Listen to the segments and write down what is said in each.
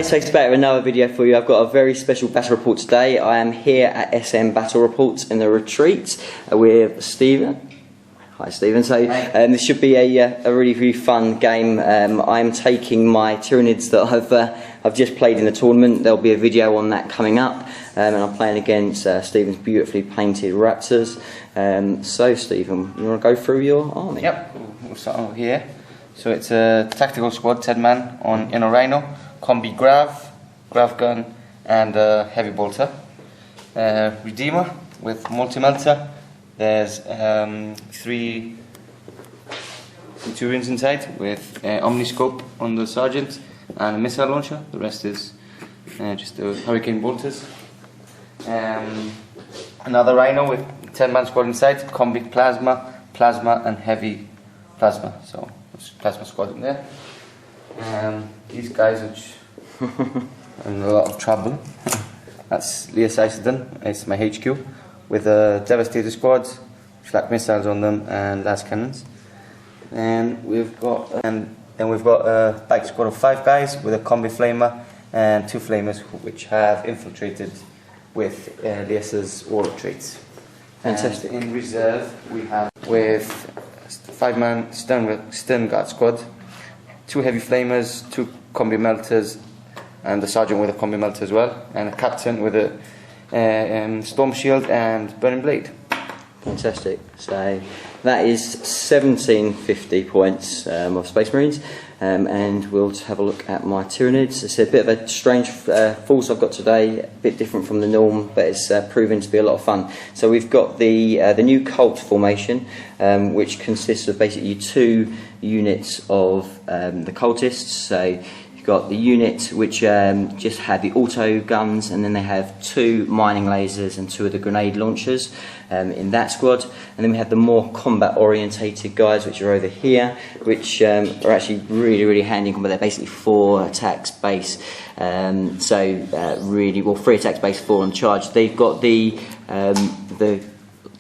Aceface back with another video for you. I've got a very special battle report today. I am here at SM Battle Reports in the retreat with Stephen. Hi Stephen. So this should be a really, really fun game. I'm taking my Tyranids that I've just played in the tournament. There'll be a video on that coming up, and I'm playing against Stephen's beautifully painted Raptors. So Stephen, you want to go through your army? Yep, we'll start over here. So it's a tactical squad, 10 man in a Rhino, combi grav gun, and a heavy bolter. Redeemer with multi-melter. There's 3 Centurions inside with omniscope on the sergeant and a missile launcher. The rest is just the hurricane bolters. Another Rhino with 10-man squad inside, combi plasma and heavy plasma. So there's plasma squad in there. These guys which are in a lot of trouble. That's Aceface, it's my HQ, with a devastator squad, flak missiles on them and las cannons. And we've got a bike squad of 5 guys with a combi flamer and 2 flamers which have infiltrated with Liasa's warlock traits. Fantastic. And in reserve we have with 5-man stern guard squad, 2 heavy flamers, 2 combi melters, and the sergeant with a combi melter as well, and a captain with a storm shield and burning blade. Fantastic. So that is 1750 points of Space Marines, and we'll have a look at my Tyranids. It's a bit of a strange force I've got today, a bit different from the norm, but it's proven to be a lot of fun. So we've got the new cult formation, which consists of basically 2 units of the cultists. So you've got the unit which just had the auto guns, and then they have 2 mining lasers and 2 of the grenade launchers in that squad. And then we have the more combat orientated guys which are over here, which are actually really, really handy in combat. They're basically 4 attacks base, really, well, 3 attacks base, 4 on charge. They've got the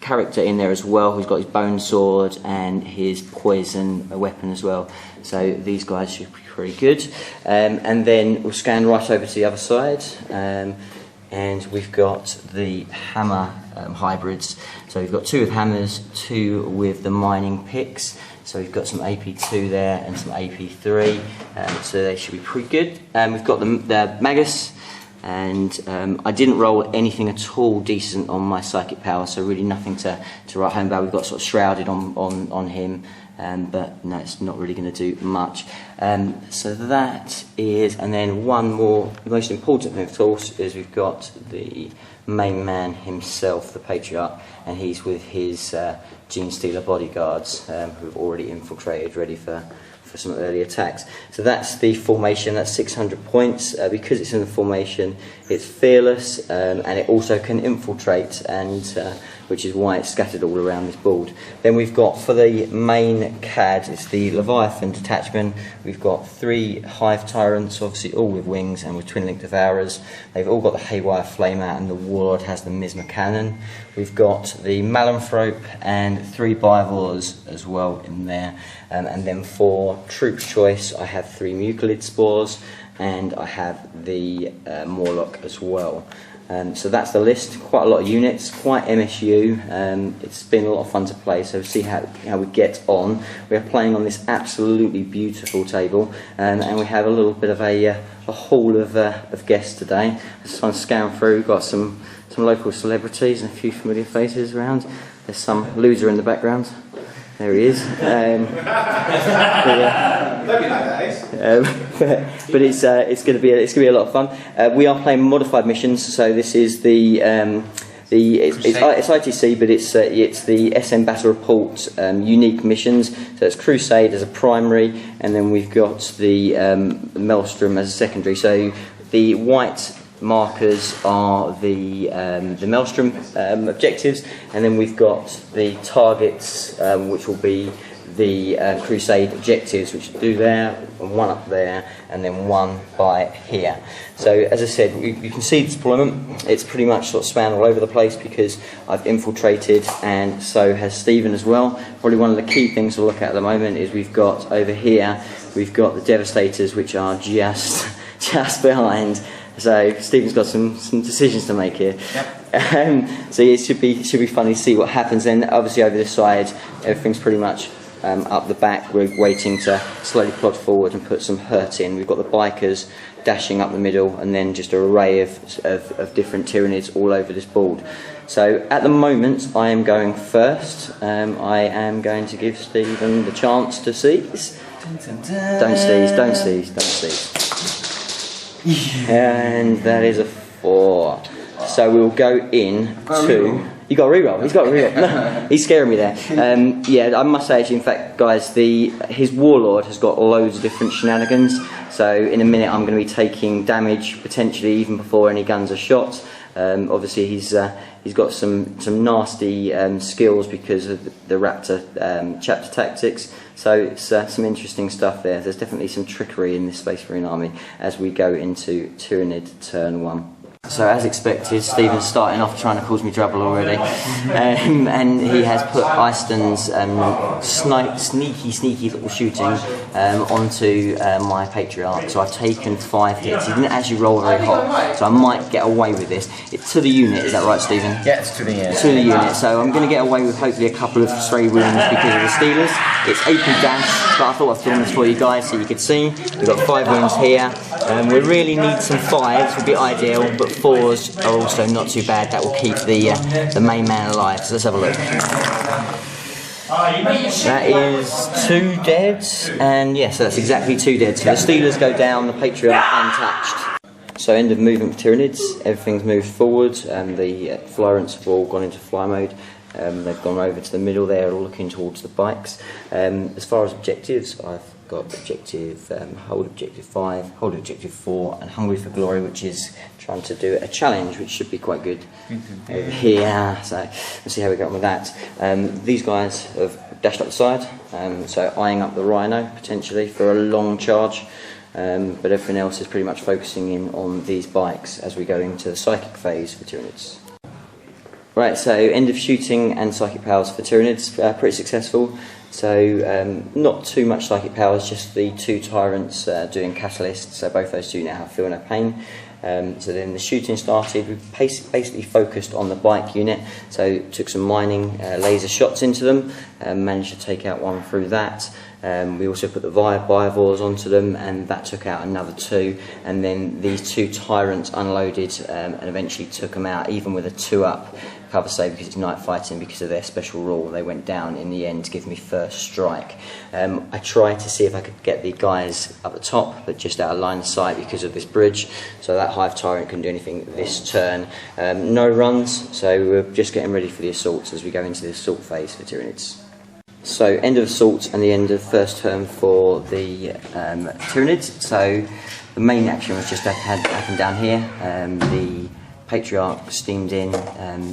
character in there as well, who's got his bone sword and his poison weapon as well. So these guys should be pretty good. And then we'll scan right over to the other side, and we've got the hammer hybrids. So we've got 2 with hammers, 2 with the mining picks. So we've got some AP2 there and some AP3, so they should be pretty good. We've got the Magus, and I didn't roll anything at all decent on my psychic power, so really nothing to write home about. We've got sort of shrouded on him, but no, it's not really going to do much. So that is, and then one more, the most important thing of course is we've got the main man himself, the Patriarch, and he's with his Gene Stealer bodyguards who've already infiltrated, ready for some early attacks. So that's the formation. That's 600 points. Because it's in the formation, it's fearless, and it also can infiltrate, and which is why it's scattered all around this board. Then we've got, for the main CAD, it's the Leviathan detachment. We've got 3 Hive Tyrants, obviously all with wings and with twin-link devourers. They've all got the Haywire Flamer, and the Warlord has the Misma Cannon. We've got the Malanthrope and 3 Bivores as well in there. And then for Troops Choice, I have 3 Mucilid Spores, and I have the Morlock as well. So that's the list. Quite a lot of units, quite MSU. It's been a lot of fun to play, so we'll see how we get on. We are playing on this absolutely beautiful table, and we have a little bit of a haul of guests today. Just trying to scan through. We've got some local celebrities and a few familiar faces around. There's some loser in the background. There he is. But it's going to be a lot of fun. We are playing modified missions, so this is it's ITC, but it's the SM Battle Report unique missions. So it's Crusade as a primary, and then we've got the Maelstrom as a secondary. So the white markers are the Maelstrom objectives, and then we've got the targets, which will be the Crusade objectives, which do there, and one up there, and then one by here. So as I said, you can see the deployment. It's pretty much sort of spanned all over the place because I've infiltrated, and so has Stephen as well. Probably one of the key things to look at the moment is we've got over here, we've got the Devastators, which are just behind. So Stephen's got some decisions to make here. Yep. So it should be funny to see what happens. Then obviously over this side, everything's pretty much up the back. We're waiting to slowly plod forward and put some hurt in. We've got the bikers dashing up the middle, and then just an array of different Tyranids all over this board. So at the moment, I am going first. I am going to give Stephen the chance to seize. Don't seize. And that is a 4. So we'll go in to... You got a reroll. He's got a reroll. No, he's scaring me there. Yeah, I must say, actually, in fact, guys, his Warlord has got loads of different shenanigans. So in a minute, I'm going to be taking damage potentially even before any guns are shot. Obviously, he's got some nasty skills because of the Raptor chapter tactics. So it's some interesting stuff there. There's definitely some trickery in this Space Marine army as we go into Tyranid turn 1. So as expected, Stephen's starting off trying to cause me trouble already, and he has put Eiston's sneaky little shooting onto my Patriarch. So I've taken 5 hits. He didn't actually roll very hot, so I might get away with this. It's to the unit, is that right, Stephen? Yeah, it's to the unit. To the unit, so I'm going to get away with hopefully a couple of stray wounds because of the Steelers. It's AP dash, but I thought I'd film this for you guys so you could see. We've got 5 wounds here. We really need some 5s, would be ideal, but 4s are also not too bad. That will keep the main man alive. So let's have a look. That is 2 dead, and yes, that's exactly 2 dead. So the Steelers go down, the Patriot untouched. So end of movement for Tyranids. Everything's moved forward, and the Florence have all gone into fly mode. They've gone over to the middle there, all looking towards the bikes. As far as objectives, I've got objective, hold objective 5, hold objective 4, and hungry for glory, which is trying to do a challenge, which should be quite good over here. So let's see how we get on with that. These guys have dashed up the side, so eyeing up the Rhino potentially for a long charge. But everything else is pretty much focusing in on these bikes as we go into the psychic phase for Tyranids. Right, so end of shooting and psychic powers for Tyranids, pretty successful. So not too much psychic powers, just the 2 tyrants doing catalysts, so both those 2 now have feel no pain. So then the shooting started. We basically focused on the bike unit, so took some mining laser shots into them, managed to take out 1 through that. We also put the Bivores onto them, and that took out another 2, and then these 2 tyrants unloaded and eventually took them out, even with a 2-up cover save because it's night fighting. Because of their special rule, they went down in the end to give me first strike. I tried to see if I could get the guys up the top, but just out of line of sight because of this bridge, so that Hive Tyrant couldn't do anything this turn. No runs, so we're just getting ready for the assaults as we go into the assault phase for Tyranids. So end of assault and the end of first turn for the Tyranids. So the main action was just happened down here. The Patriarch steamed in,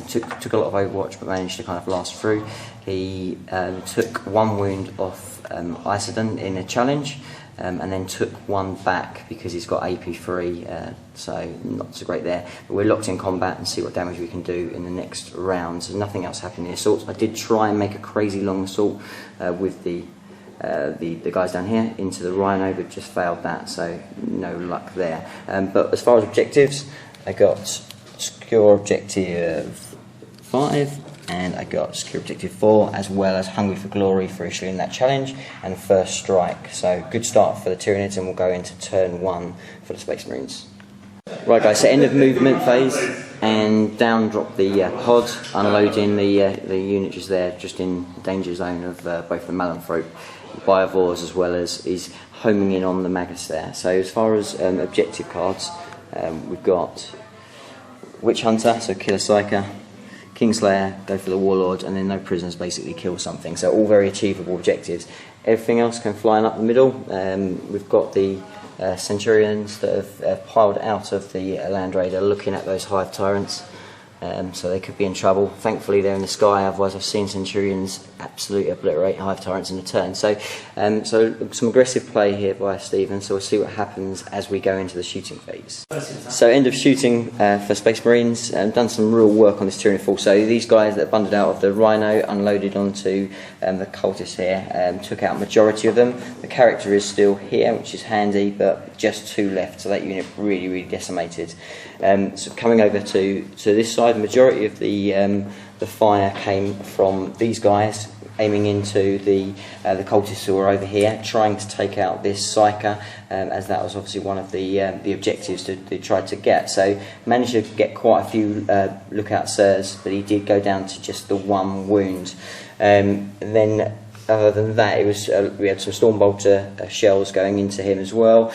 took a lot of Overwatch but managed to kind of last through. He took 1 wound off Isodon in a challenge, and then took 1 back because he's got AP3, so not so great there. But we're locked in combat and see what damage we can do in the next round. So nothing else happened in the assaults. I did try and make a crazy long assault with the guys down here into the Rhino, but just failed that, so no luck there. But as far as objectives, I got secure objective 5, and I got secure objective 4, as well as hungry for glory for issuing that challenge, and first strike. So good start for the Tyranids, and we'll go into turn 1 for the Space Marines. Right guys, so end of movement phase, and down drop the pod, unloading the unit just there, just in danger zone of both the Malanthrope Biovores, as well as he's homing in on the Magus there. So as far as objective cards, we've got Witch Hunter, so kill a Psyker, Kingslayer, go for the Warlord, and then no prisoners, basically kill something. So all very achievable objectives. Everything else can fly up the middle. We've got the Centurions that have piled out of the Land Raider, looking at those Hive Tyrants, so they could be in trouble. Thankfully they're in the sky, otherwise I've seen Centurions absolutely obliterate Hive Tyrants in a turn. So some aggressive play here by Stephen, so we'll see what happens as we go into the shooting phase. So end of shooting for Space Marines, done some real work on this Tyranid force. So these guys that bundled out of the Rhino, unloaded onto the Cultists here, took out a majority of them. The character is still here, which is handy, but just 2 left, so that unit really decimated. So coming over to this side, the majority of the fire came from these guys, aiming into the cultists who are over here, trying to take out this Psyker, as that was obviously one of the objectives they tried to get. So managed to get quite a few lookout sirs, but he did go down to just the 1 wound. And then other than that, it was we had some Stormbolter shells going into him as well,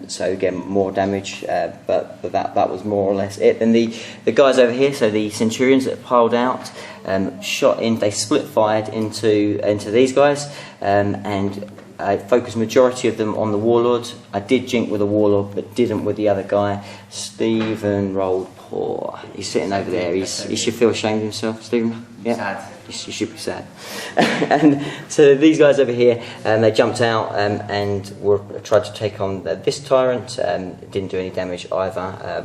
so again more damage, but that was more or less it. Then the guys over here, so the Centurions that piled out, shot in, they split fired into these guys, and I focused majority of them on the Warlord. I did jink with the Warlord, but didn't with the other guy. Stephen rolled poor. He's sitting over there. He should feel ashamed of himself, Stephen. Yeah. Sad. You should be sad. And so these guys over here, they jumped out and tried to take on this Tyrant. Didn't do any damage either.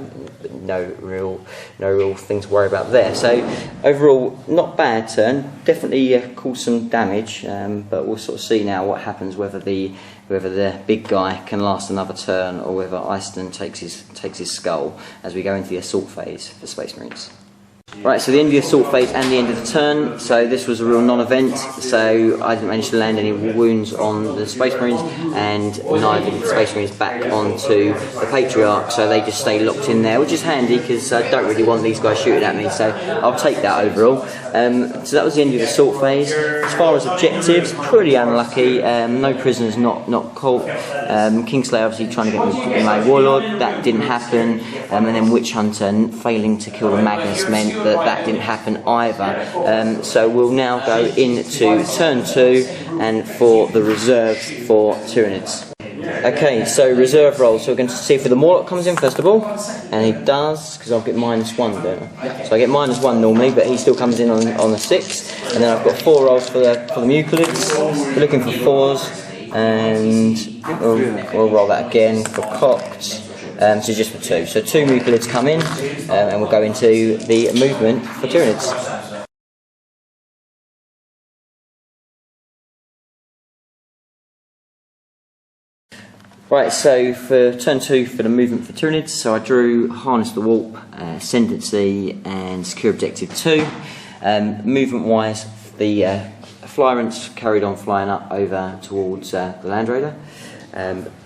No real thing to worry about there. So overall, not bad turn. Definitely caused some damage, but we'll sort of see now what happens, whether the big guy can last another turn, or whether Eiston takes his skull as we go into the assault phase for Space Marines. Right, so the end of the assault phase and the end of the turn. So this was a real non-event, so I didn't manage to land any wounds on the Space Marines, and neither did the Space Marines back onto the Patriarch, so they just stay locked in there, which is handy because I don't really want these guys shooting at me, so I'll take that overall. So that was the end of the assault phase. As far as objectives, pretty unlucky. No prisoners not caught. Kingslayer obviously trying to get my Warlord, that didn't happen, and then Witch Hunter failing to kill the Magnus meant that didn't happen either. So we'll now go into turn 2 and for the reserves for Tyranids. Okay, so reserve roll. So we're going to see if the Morlock comes in first of all, and he does, because I'll get -1, don't I? So I get -1 normally, but he still comes in on a 6, and then I've got 4 rolls for the Mucolids. We're looking for 4s, and we'll roll that again for cocked. So just for 2. So 2 Mucolids come in, and we'll go into the movement for Tyranids. Right, so for turn 2 for the movement for Tyranids, so I drew Harness the Warp, Ascendancy, and Secure Objective 2. Movement wise, the Flyrants carried on flying up over towards the Land Raider.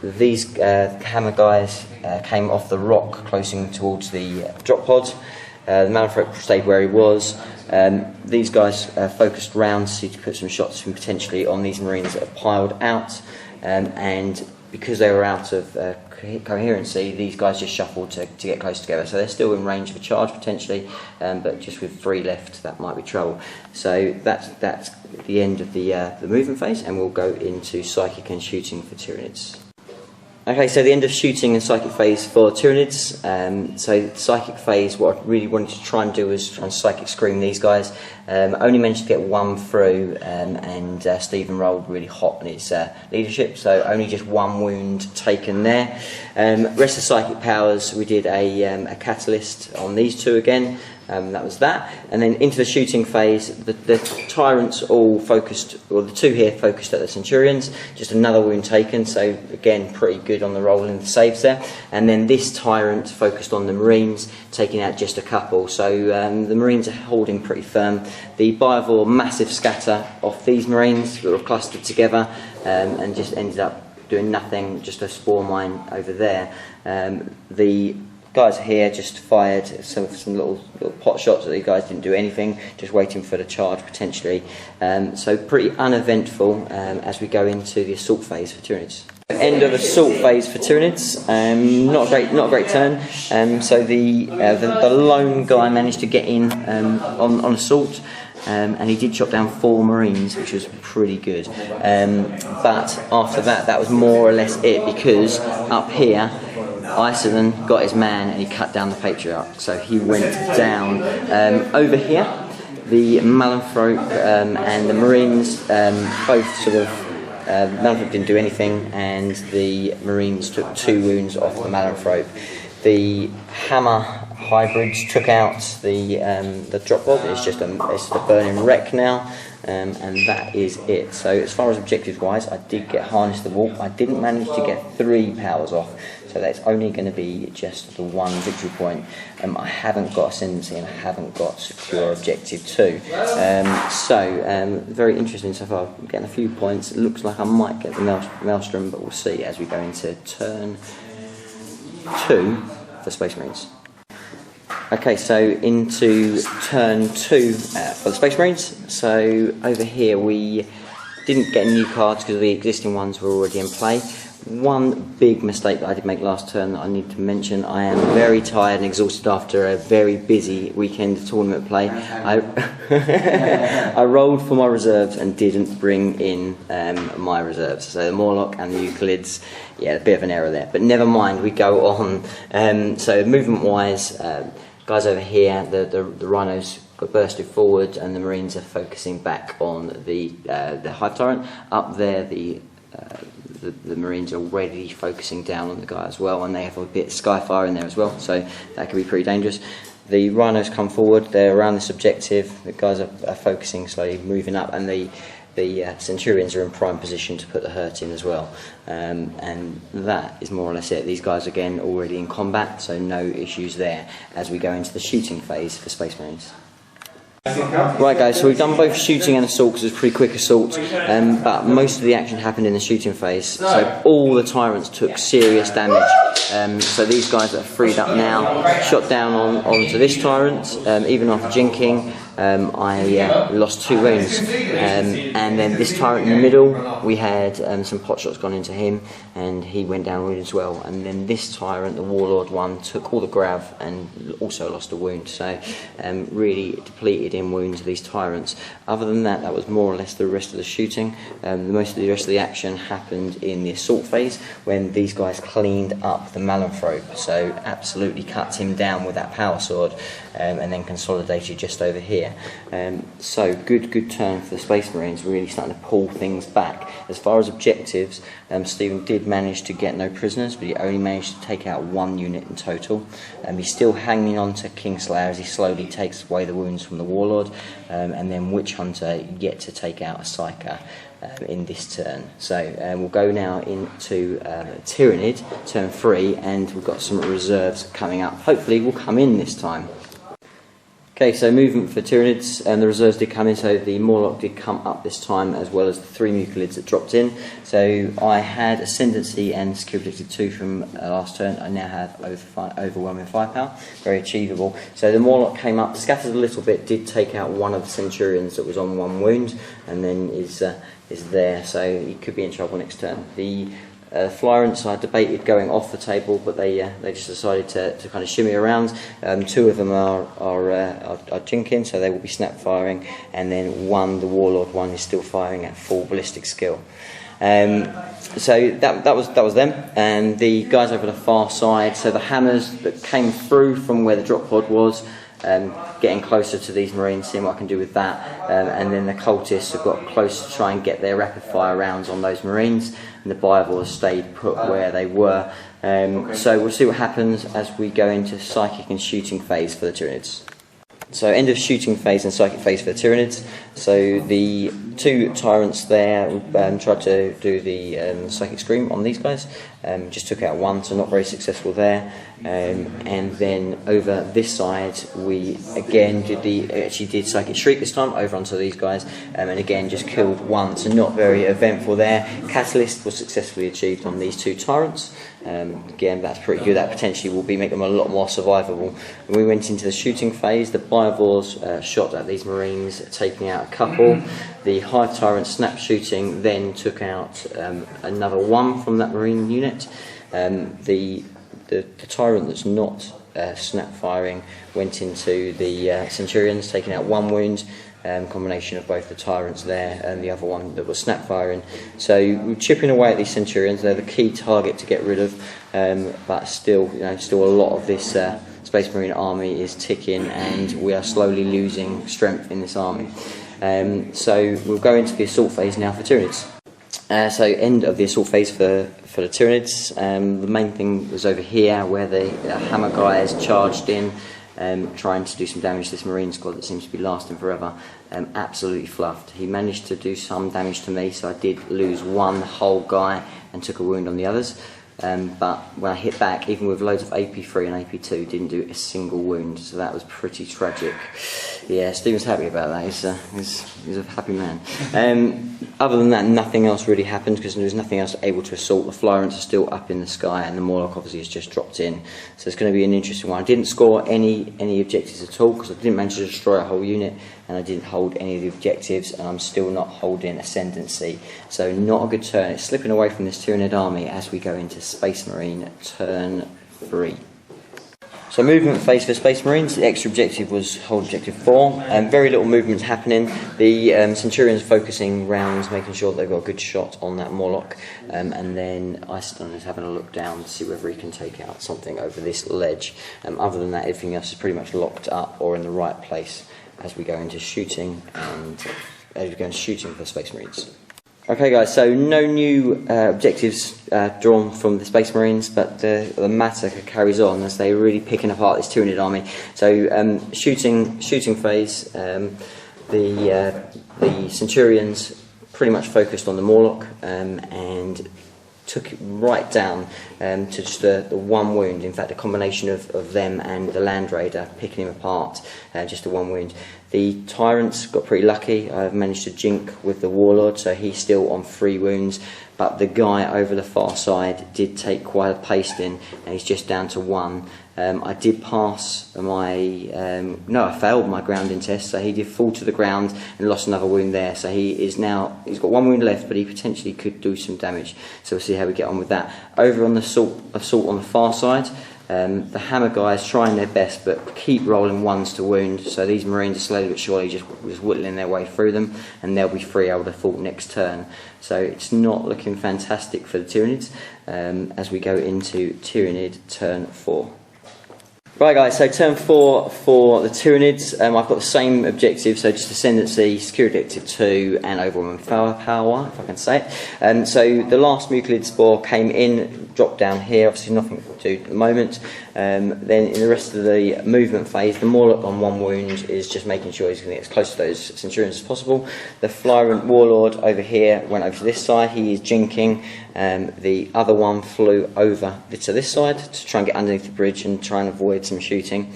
These hammer guys came off the rock closing towards the drop pod. The Malanthrope stayed where he was. These guys focused round to see to put some shots potentially on these Marines that have piled out, and because they were out of coherency, these guys just shuffled to get close together. So they're still in range of a charge potentially, but just with 3 left, that might be trouble. So that's the end of the movement phase, and we'll go into psychic and shooting for Tyranids. Okay, so the end of shooting and psychic phase for Tyranids. So psychic phase, what I really wanted to try and do was try and psychic scream these guys. Only managed to get 1 through, and Stephen rolled really hot on his leadership, so only just 1 wound taken there. Rest of psychic powers, we did a catalyst on these 2 again. That was that. And then into the shooting phase, the Tyrants all focused, or the two here focused at the Centurions, just another wound taken, so again pretty good on the roll in the saves there. And then this Tyrant focused on the Marines, taking out just a couple, so the Marines are holding pretty firm. The Bivor massive scatter off these Marines that were clustered together and just ended up doing nothing, just a spore mine over there. The guys here just fired some little pot shots that these guys didn't do anything, just waiting for the charge potentially. So pretty uneventful as we go into the assault phase for Tyranids. End of assault phase for Tyranids. Not a great turn. So the lone guy managed to get in on assault. And he did chop down 4 Marines, which was pretty good. But after that was more or less it, because up here, Iceland got his man and he cut down the Patriarch. So he went down. Over here, the Malanthrope and the Marines both sort of, Malanthrope didn't do anything, and the Marines took 2 wounds off the Malanthrope. The Hammer hybrids took out the drop bob. It's a burning wreck now, and that is it. So as far as objectives wise, I did get Harness the Wolf. I didn't manage to get 3 powers off, so that's only going to be just the 1 victory point. I haven't got Ascendancy and I haven't got Secure Objective 2. Very interesting so far. I'm getting a few points. It looks like I might get the Maelstrom, but we'll see as we go into turn 2 for Space Marines. Okay, so into turn 2 for the Space Marines. So over here we didn't get new cards because the existing ones were already in play. One big mistake that I did make last turn that I need to mention: I am very tired and exhausted after a very busy weekend of tournament play. I rolled for my reserves and didn't bring in my reserves. So the Morlock and the Euclids, yeah, a bit of an error there. But never mind, we go on. So movement wise, guys over here, the Rhinos got bursted forward and the Marines are focusing back on the Hive Tyrant. Up there, the Marines are already focusing down on the guy as well, and they have a bit of Skyfire in there as well, so that could be pretty dangerous. The Rhinos come forward, they're around this objective, the guys are focusing, slowly moving up, and the Centurions are in prime position to put the hurt in as well. And that is more or less it. These guys again already in combat, so no issues there as we go into the shooting phase for Space Marines. Right guys, so we've done both shooting and assault because it's pretty quick assault, but most of the action happened in the shooting phase, so all the Tyrants took serious damage. So these guys that are freed up now shot down onto this Tyrant, even after jinking. I lost 2 wounds, and then this Tyrant in the middle, we had some pot shots gone into him and he went down wounded as well. And then this Tyrant, the Warlord one, took all the grav and also lost a wound, so really depleted in wounds these Tyrants. Other than that, that was more or less the rest of the shooting. Most of the rest of the action happened in the assault phase when these guys cleaned up the Malanthrope, so absolutely cut him down with that power sword, and then consolidated just over here. So good turn for the Space Marines, really starting to pull things back. As far as objectives, Stephen did manage to get no prisoners, but he only managed to take out 1 unit in total. He's still hanging on to Kingslayer as he slowly takes away the wounds from the Warlord, and then Witch Hunter yet to take out a Psyker in this turn. So we'll go now into Tyranid, turn 3, and we've got some reserves coming up. Hopefully will come in this time. Okay, so movement for Tyranids, and the reserves did come in, so the Morlock did come up this time, as well as the 3 Mucolids that dropped in. So I had Ascendancy and Secure Objective 2 from last turn. I now have overwhelming firepower, very achievable. So the Morlock came up, scattered a little bit, did take out one of the Centurions that was on 1 wound, and then is there, so he could be in trouble next turn. The Flyrants, I debated going off the table, but they just decided to kind of shimmy around. 2 of them are jinking, so they will be snap firing, and then the Warlord one is still firing at full ballistic skill. So that was them, and the guys over the far side. So the hammers that came through from where the drop pod was, getting closer to these Marines, seeing what I can do with that, and then the cultists have got close to try and get their rapid fire rounds on those Marines, and the Bivors stayed put where they were. So we'll see what happens as we go into psychic and shooting phase for the Tyranids. So end of shooting phase and psychic phase for the Tyranids. So the two tyrants there tried to do the psychic scream on these guys. Just took out one, so not very successful there. And then over this side, we again did psychic shriek this time over onto these guys, and again just killed one, so not very eventful there. Catalyst was successfully achieved on these two tyrants. Again, that's pretty good. That potentially will make them a lot more survivable. When we went into the shooting phase, the Biovores shot at these marines, taking out a couple. The Hive Tyrant snap shooting then took out another one from that marine unit. The Tyrant that's not snap firing went into the Centurions, taking out one wound. Combination of both the Tyrants there and the other one that was snap firing. So we're chipping away at these Centurions. They're the key target to get rid of, but still, still a lot of this Space Marine army is ticking, and we are slowly losing strength in this army. So we'll go into the assault phase now for Tyranids. So end of the assault phase for the Tyranids. The main thing was over here where the hammer guys charged in, trying to do some damage to this marine squad that seems to be lasting forever. Absolutely fluffed. He managed to do some damage to me, so I did lose one whole guy and took a wound on the others. But when I hit back, even with loads of AP3 and AP2, didn't do a single wound, so that was pretty tragic. Yeah, Stephen's happy about that. He's a happy man. Other than that, nothing else really happened because there was nothing else able to assault. The Flyrants are still up in the sky, and the Morlock obviously has just dropped in. So it's going to be an interesting one. I didn't score any objectives at all because I didn't manage to destroy a whole unit, and I didn't hold any of the objectives, and I'm still not holding Ascendancy. So not a good turn. It's slipping away from this Tyranid army as we go into Space Marine turn 3. So movement phase for Space Marines. The extra objective was hold objective 4. Very little movement happening. The Centurions focusing rounds, making sure they've got a good shot on that Morlock, and then Icedon is having a look down to see whether he can take out something over this ledge. Other than that, everything else is pretty much locked up or in the right place as we go into shooting for Space Marines. Okay guys, so no new objectives drawn from the Space Marines, but the massacre carries on as they're really picking apart this Tyranid army. So shooting phase, the Centurions pretty much focused on the Morlock and took it right down to just the one wound. In fact, a combination of them and the Land Raider picking him apart, just the one wound. The Tyrants got pretty lucky. I've managed to jink with the Warlord, so he's still on 3 wounds, but the guy over the far side did take quite a pasting, and he's just down to 1. I did pass my, I failed my grounding test, so he did fall to the ground and lost another wound there. So he's got 1 wound left, but he potentially could do some damage. So we'll see how we get on with that. Over on the assault on the far side, the hammer guys trying their best, but keep rolling 1s to wound. So these Marines are slowly but surely just whittling their way through them, and they'll be free, I would have thought, next turn. So it's not looking fantastic for the Tyranids as we go into Tyranid turn 4. Right guys, so turn 4 for the Tyranids. I've got the same objective, so just Ascendancy, Security Objective 2 and Overwhelming Firepower, if I can say it. So the last Mucilid Spore came in, dropped down here, obviously nothing to do at the moment. Then in the rest of the movement phase, the Morlock on 1 wound is just making sure he's going to get as close to those Centurions as possible. The Flyrant Warlord over here went over to this side, he is jinking. The other one flew over to this side to try and get underneath the bridge and try and avoid some shooting.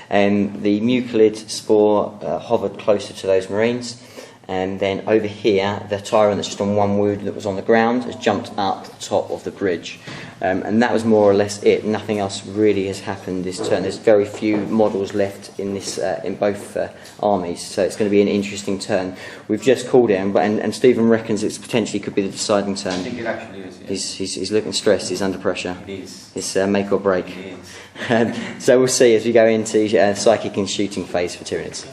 The Mucilid Spore hovered closer to those Marines. And then over here, the Tyrant that's just on 1 wound that was on the ground has jumped up the top of the bridge. And that was more or less it. Nothing else really has happened this turn. There's very few models left in this in both armies, so it's going to be an interesting turn. We've just called it, and Stephen reckons it potentially could be the deciding turn. I think it actually is. Yes. He's looking stressed. He's under pressure. It is. It's make or break. It is. So we'll see as we go into psychic and shooting phase for Tyranids.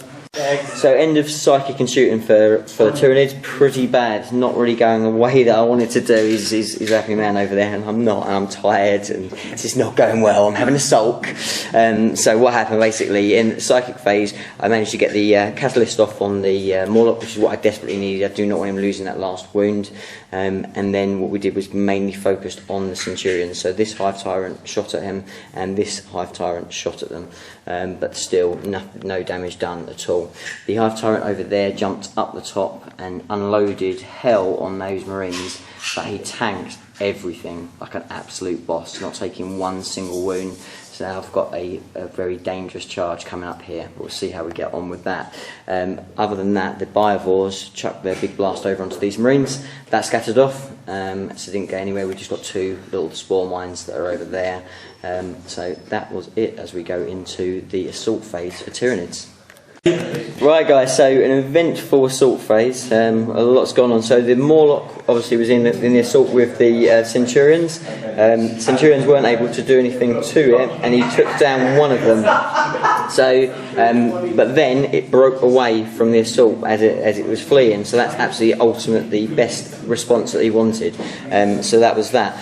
So end of psychic and shooting for the Tyranids, pretty bad. Not really going the way that I wanted to do. He's a happy man over there, and I'm not, and I'm tired, and it's just not going well. I'm having a sulk. So what happened basically in the psychic phase, I managed to get the catalyst off on the Morlock, which is what I desperately needed. I do not want him losing that last wound. And then what we did was mainly focused on the Centurions. So this Hive Tyrant shot at him, and this Hive Tyrant shot at them. but still no damage done at all. The Hive Tyrant over there jumped up the top and unloaded hell on those Marines, but he tanked everything like an absolute boss, not taking one single wound. So I've got a very dangerous charge coming up here. We'll see how we get on with that. Other than that, the Biovores chucked their big blast over onto these Marines. That scattered off, so didn't go anywhere. We just got two little spore mines that are over there. So that was it as we go into the assault phase for Tyranids. Right guys, so an eventful assault phase, a lot's gone on. So the Morlock obviously was in the assault with the Centurions. Centurions weren't able to do anything to it, and he took down one of them. So, but then it broke away from the assault as it was fleeing, so that's absolutely ultimately the best response that he wanted. So that was that.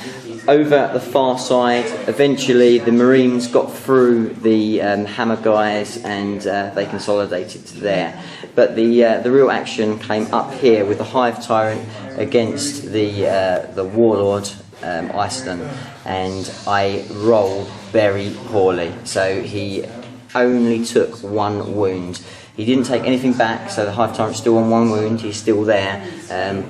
Over the far side, eventually the Marines got through the hammer guys and they consolidated there. But the real action came up here with the Hive Tyrant against the Warlord Iceland, and I rolled very poorly. So he only took one wound. He didn't take anything back, so the Hive Tyrant's still on one wound. He's still there,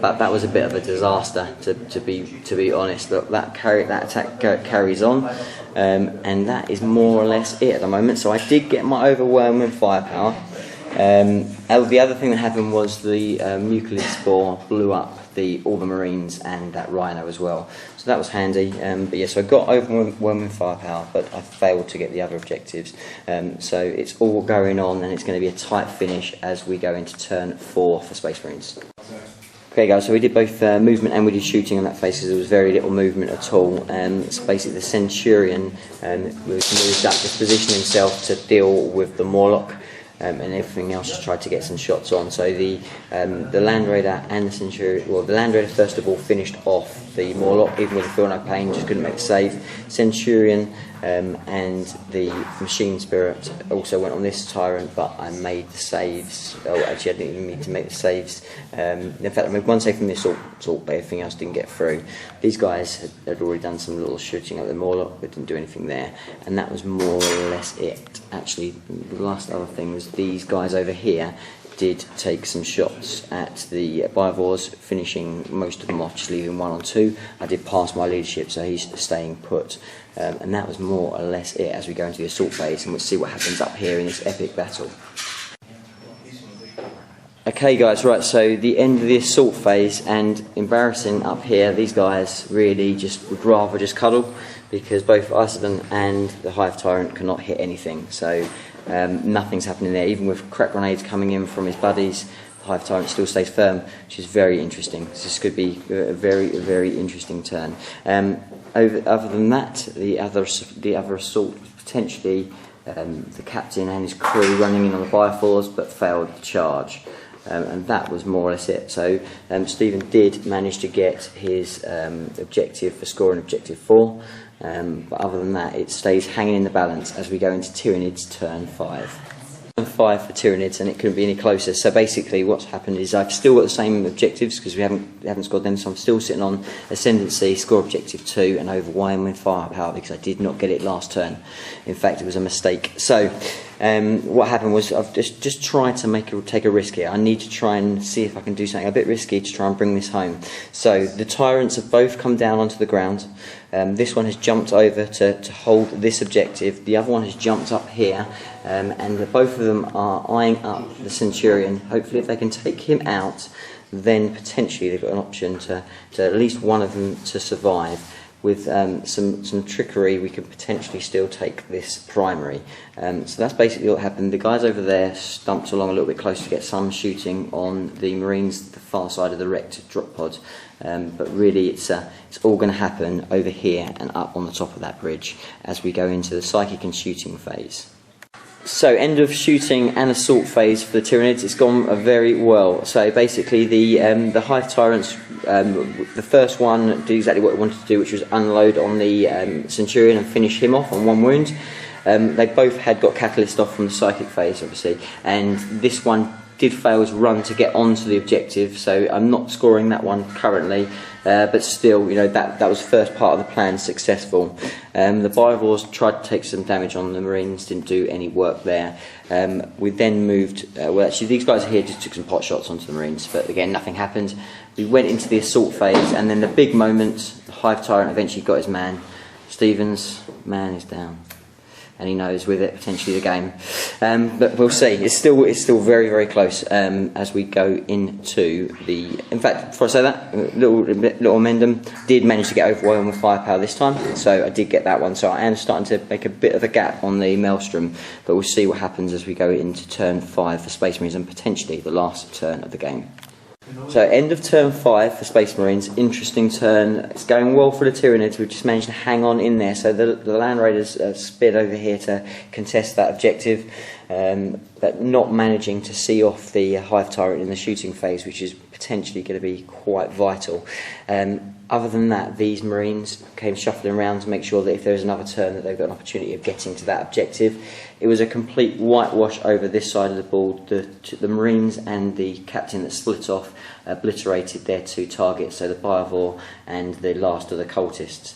but that was a bit of a disaster, to be honest. That attack carries on, and that is more or less it at the moment. So I did get my overwhelming firepower. The other thing that happened was the Mucilid Spore blew up all the Marines and that Rhino as well. So that was handy. But yes, so I got overwhelming firepower, but I failed to get the other objectives. So it's all going on, and it's going to be a tight finish as we go into turn 4 for Space Marines. Okay guys, so we did both movement and we did shooting on that phase because there was very little movement at all. So basically the Centurion moved up to position himself to deal with the Morlock. And everything else just tried to get some shots on. So the Land Raider and the Centurion, well, the Land Raider first of all finished off the Morlock, even with the Feel No Pain, just couldn't make the save. Centurion and the Machine Spirit also went on this Tyrant, but I made the saves. Oh, actually I didn't even need to make the saves. In fact, I made one save from the assault, but everything else didn't get through. These guys had already done some little shooting at the Morlock, but didn't do anything there, and that was more or less it. Actually, the last other thing was these guys over here did take some shots at the Biovores, finishing most of them off, just leaving one or two. I did pass my leadership, so he's staying put. And that was more or less it as we go into the assault phase, and we'll see what happens up here in this epic battle. Okay guys, right, so the end of the assault phase, and embarrassing up here, these guys really just would rather just cuddle, because both Iceland and the Hive Tyrant cannot hit anything, so nothing's happening there. Even with crack grenades coming in from his buddies, the Hive Tyrant still stays firm, which is very interesting. This could be a very interesting turn. Other than that, the other assault was potentially the captain and his crew running in on the Biovores, but failed the charge. And that was more or less it. So Stephen did manage to get his objective for scoring objective 4, but other than that it stays hanging in the balance as we go into Tyranids turn 5. Turn 5 for Tyranids, and it couldn't be any closer. So basically what's happened is I've still got the same objectives because we haven't scored them, so I'm still sitting on Ascendancy, score objective 2 and overwhelming firepower because I did not get it last turn. In fact, it was a mistake. So what happened was I've just tried to take a risk here. I need to try and see if I can do something a bit risky to try and bring this home. So the Tyrants have both come down onto the ground. This one has jumped over to hold this objective. The other one has jumped up here, and both of them are eyeing up the Centurion. Hopefully if they can take him out, then potentially they've got an option to at least one of them to survive. With some trickery, we could potentially still take this primary. So that's basically what happened. The guys over there stumped along a little bit closer to get some shooting on the Marines, the far side of the wrecked drop pod. But really, it's all going to happen over here and up on the top of that bridge as we go into the psychic and shooting phase. So, end of shooting and assault phase for the Tyranids. It's gone very well. So basically, the Hive Tyrants, the first one did exactly what it wanted to do, which was unload on the Centurion and finish him off on one wound. They both had got catalyst off from the psychic phase, obviously, and this one did fail his run to get onto the objective, so I'm not scoring that one currently, but still, you know, that was the first part of the plan successful. The Biovores tried to take some damage on the Marines, didn't do any work there. We then moved, well actually these guys here just took some pot shots onto the Marines, but again nothing happened. We went into the assault phase, and then the big moment, the Hive Tyrant eventually got his man. Stephen's man is down, and he knows with it potentially the game, but we'll see. It's still very, very close as we go into the. In fact, before I say that, little amendum, did manage to get overwhelmed with firepower this time, so I did get that one. So I am starting to make a bit of a gap on the Maelstrom, but we'll see what happens as we go into turn 5 for Space Marines and potentially the last turn of the game. So end of turn 5 for Space Marines, interesting turn. It's going well for the Tyranids. We've just managed to hang on in there. So the Land Raiders sped over here to contest that objective, but not managing to see off the Hive Tyrant in the shooting phase, which is potentially going to be quite vital. Other than that, these Marines came shuffling around to make sure that if there is another turn that they've got an opportunity of getting to that objective. It was a complete whitewash over this side of the board. The Marines and the captain that split off obliterated their 2 targets, so the Biovore and the last of the cultists.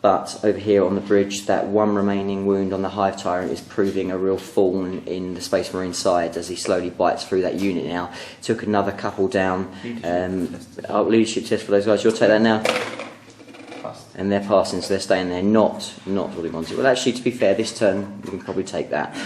But over here on the bridge, that one remaining wound on the Hive Tyrant is proving a real thorn in the Space Marine side as he slowly bites through that unit now. Took another couple down. Leadership test for those guys. You'll take that now. And they're passing, so they're staying there, not what he wanted. Well, actually, to be fair, this turn we can probably take that.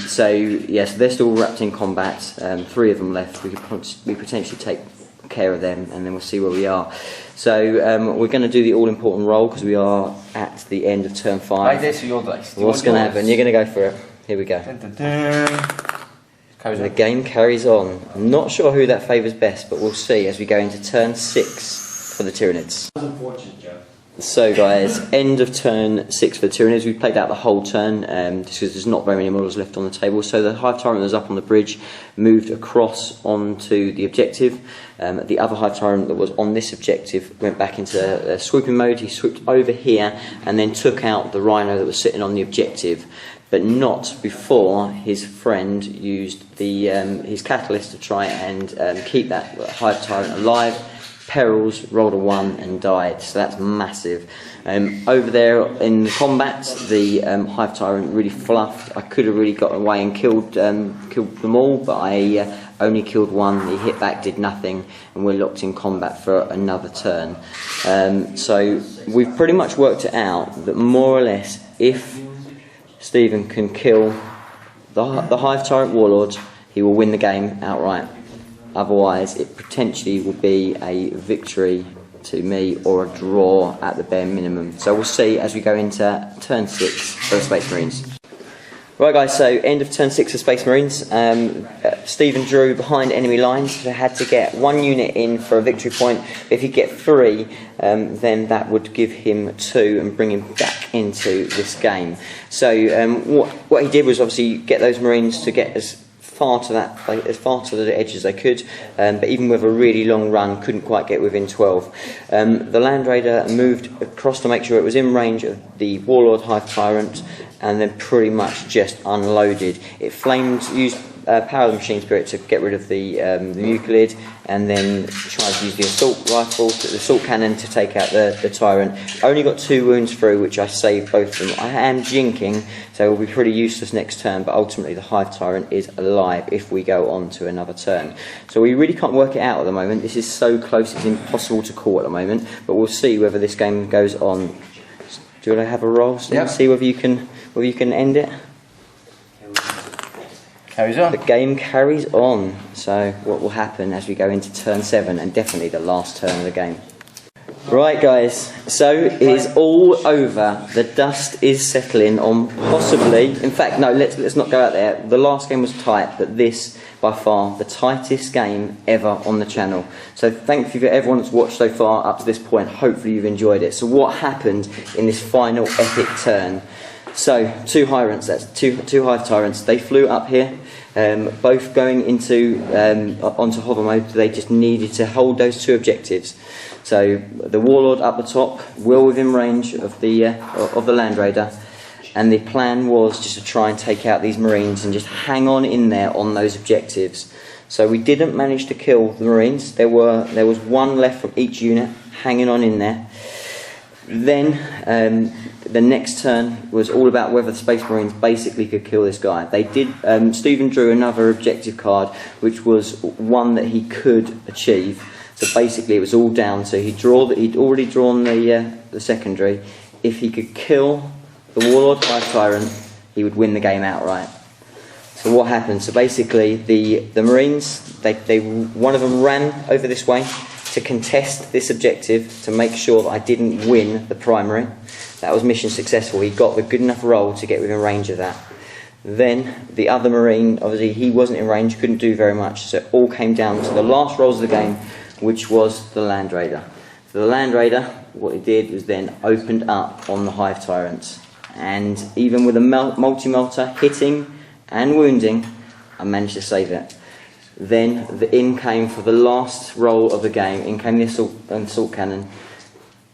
So yes, they're still wrapped in combat. 3 of them left. We could potentially take care of them, and then we'll see where we are. So we're going to do the all-important roll because we are at the end of turn 5. Right, this is your dice. What's going to happen? You're going to go for it. Here we go. Dun, dun, dun. The game carries on. I'm not sure who that favours best, but we'll see as we go into turn 6 for the Tyranids. Unfortunate, Joe. So guys, end of turn 6 for the Tyranids. We played out the whole turn just because there's not very many models left on the table. So the Hive Tyrant that was up on the bridge moved across onto the objective. The other Hive Tyrant that was on this objective went back into swooping mode. He swooped over here and then took out the Rhino that was sitting on the objective, but not before his friend used the his catalyst to try and keep that Hive Tyrant alive. Perils rolled a 1 and died, so that's massive. Over there in the combat, the Hive Tyrant really fluffed. I could have really got away and killed them all, but I only killed 1. He hit back, did nothing, and we're locked in combat for another turn. So we've pretty much worked it out that more or less, if Stephen can kill the Hive Tyrant Warlord, he will win the game outright. Otherwise, it potentially will be a victory to me or a draw at the bare minimum. So we'll see as we go into turn 6 for the Space Marines. Right guys, so end of turn 6 for Space Marines. Stephen drew behind enemy lines, so had to get 1 unit in for a victory point. If he get 3, then that would give him 2 and bring him back into this game. So what he did was obviously get those Marines to get as far to the edge as they could, but even with a really long run, couldn't quite get within 12. The Land Raider moved across to make sure it was in range of the Warlord Hive Tyrant, and then pretty much just unloaded. It flamed, used power of the Machine Spirit to get rid of the Euclid, and then tried to use the assault rifle, the assault cannon to take out the Tyrant. Only got 2 wounds through, which I saved both of them. I am jinking, so it will be pretty useless next turn, but ultimately the Hive Tyrant is alive if we go on to another turn. So we really can't work it out at the moment. This is so close, it's impossible to call at the moment, but we'll see whether this game goes on. Do you want to have a roll? So yep. See whether you can end it? Carries on. The game carries on. So what will happen as we go into turn 7 and definitely the last turn of the game? Right guys, so it is all over. The dust is settling on possibly, in fact no, let's not go out there. The last game was tight, but this by far the tightest game ever on the channel. So thank you for everyone that's watched so far up to this point. Hopefully you've enjoyed it. So what happened in this final epic turn? So 2 Tyrants, that's two Hive Tyrants. They flew up here, both going into onto hover mode. They just needed to hold those 2 objectives. So the Warlord up the top, well within range of the Land Raider. and the plan was just to try and take out these Marines and just hang on in there on those objectives. So we didn't manage to kill the Marines. There was one left from each unit hanging on in there. Then the next turn was all about whether the Space Marines basically could kill this guy. They did. Stephen drew another objective card, which was one that he could achieve. So basically, it was all down to he'd already drawn the secondary. If he could kill the Warlord Hive Tyrant, he would win the game outright. So what happened? So basically, the Marines, one of them ran over this way to contest this objective to make sure that I didn't win the primary. That was mission successful. He got the good enough roll to get within range of that. Then the other Marine, obviously he wasn't in range, couldn't do very much, so it all came down to the last rolls of the game, which was the Land Raider. So the Land Raider, what he did was then opened up on the Hive Tyrants, and even with a multi-melter hitting and wounding, I managed to save it. Then in came for the last roll of the game, in came the assault cannon.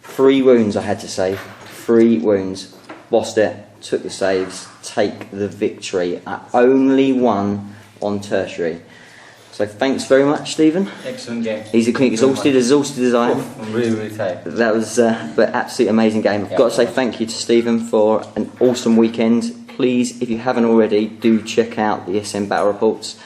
3 wounds I had to save, 3 wounds. Bossed it, took the saves, take the victory. I only won on tertiary. So thanks very much, Stephen. Excellent game. He's exhausted as I am. I'm really tired. That was but absolutely amazing game. I've got to say thank you to Stephen for an awesome weekend. Please, if you haven't already, do check out the SM Battle Reports.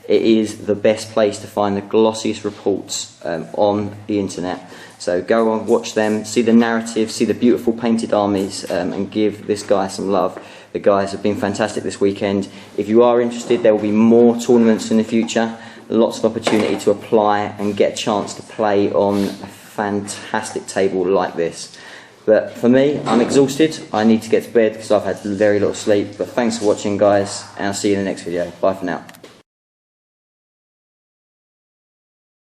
It is the best place to find the glossiest reports on the internet. So go on, watch them, see the narrative, see the beautiful painted armies, and give this guy some love. The guys have been fantastic this weekend. If you are interested, there will be more tournaments in the future. Lots of opportunity to apply and get a chance to play on a fantastic table like this. But for me, I'm exhausted. I need to get to bed because I've had very little sleep. But thanks for watching, guys, and I'll see you in the next video. Bye for now.